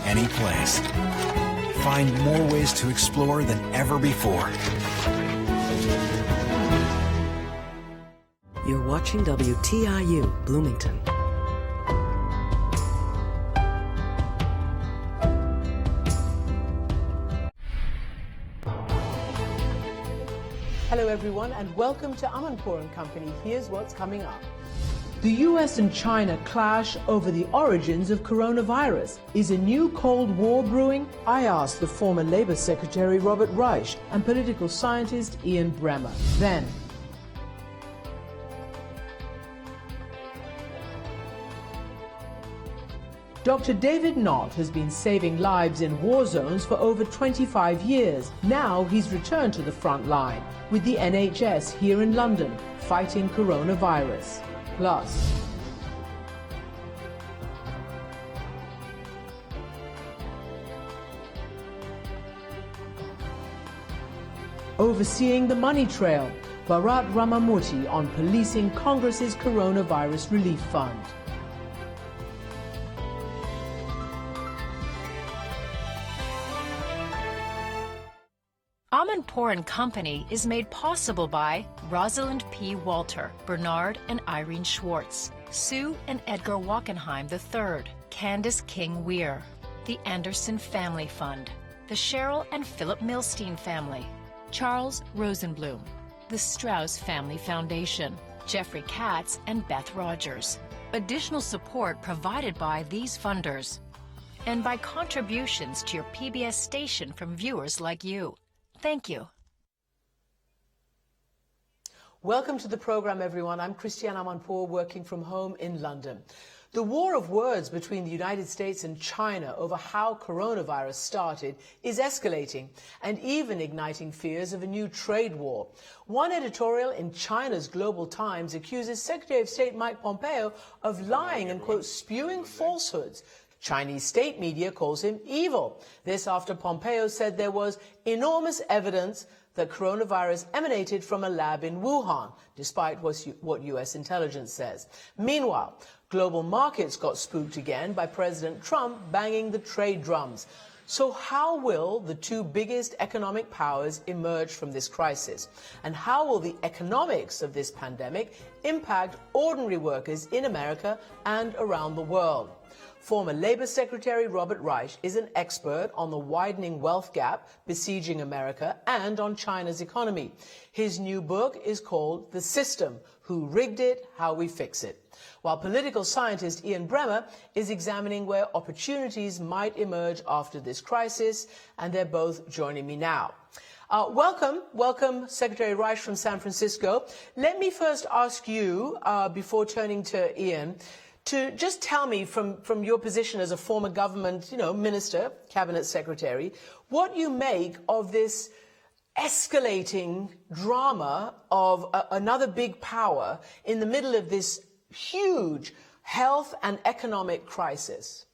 any place. Find more ways to explore than ever before. You're watching WTIU, Bloomington. Hello everyone and welcome to Amanpour & Company. Here's what's coming up. The US and China clash over the origins of coronavirus. Is a new Cold War brewing? I asked the former Labor Secretary Robert Reich and political scientist Ian Bremmer. Then, Dr. David Knott has been saving lives in war zones for over 25 years. Now he's returned to the front line with the NHS here in London, fighting coronavirus. Plus, overseeing the money trail, Bharat Ramamurthy on policing Congress's coronavirus relief fund. Amanpour & Company is made possible by Rosalind P. Walter, Bernard and Irene Schwartz, Sue and Edgar Wackenheim III, Candace King Weir, the Anderson Family Fund, the Cheryl and Philip Milstein family, Charles Rosenblum, the Strauss Family Foundation, Jeffrey Katz and Beth Rogers. Additional support provided by these funders and by contributions to your PBS station from viewers like you. Thank you. Welcome to the program, everyone. I'm Christiane Amanpour, working from home in London. The war of words between the United States and China over how coronavirus started is escalating and even igniting fears of a new trade war. One editorial in China's Global Times accuses Secretary of State Mike Pompeo of lying and, quote, spewing falsehoods. Chinese state media calls him evil. This after Pompeo said there was enormous evidence that coronavirus emanated from a lab in Wuhan, despite what U.S. intelligence says. Meanwhile, global markets got spooked again by President Trump banging the trade drums. So how will the two biggest economic powers emerge from this crisis? And how will the economics of this pandemic impact ordinary workers in America and around the world? Former Labor Secretary Robert Reich is an expert on the widening wealth gap besieging America and on China's economy. His new book is called The System: Who Rigged It, How We Fix It. While political scientist Ian Bremmer is examining where opportunities might emerge after this crisis, and they're both joining me now. Welcome, Secretary Reich from San Francisco. Let me first ask you, before turning to Ian, to just tell me from your position as a former government, minister, cabinet secretary, what you make of this escalating drama of another big power in the middle of this huge health and economic crisis.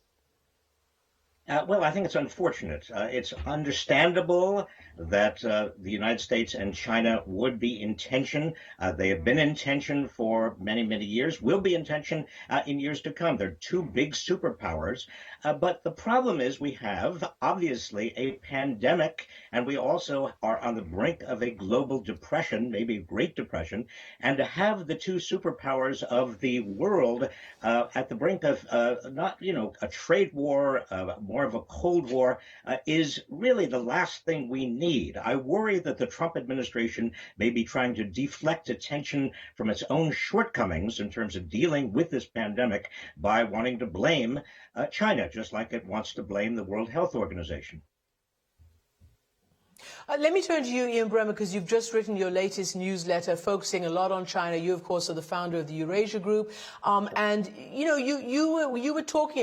Well, I think it's unfortunate. It's understandable that the United States and China would be in tension. They have been in tension for many, many years, will be in tension in years to come. They're two big superpowers. But the problem is we have, obviously, a pandemic, and we also are on the brink of a global depression, maybe a Great Depression. And to have the two superpowers of the world at the brink of not, a trade war, more of a Cold War, is really the last thing we need. I worry that the Trump administration may be trying to deflect attention from its own shortcomings in terms of dealing with this pandemic by wanting to blame China, just like it wants to blame the World Health Organization. Let me turn to you, Ian Bremmer, because you've just written your latest newsletter focusing a lot on China. You, of course, are the founder of the Eurasia Group. And, you were talking about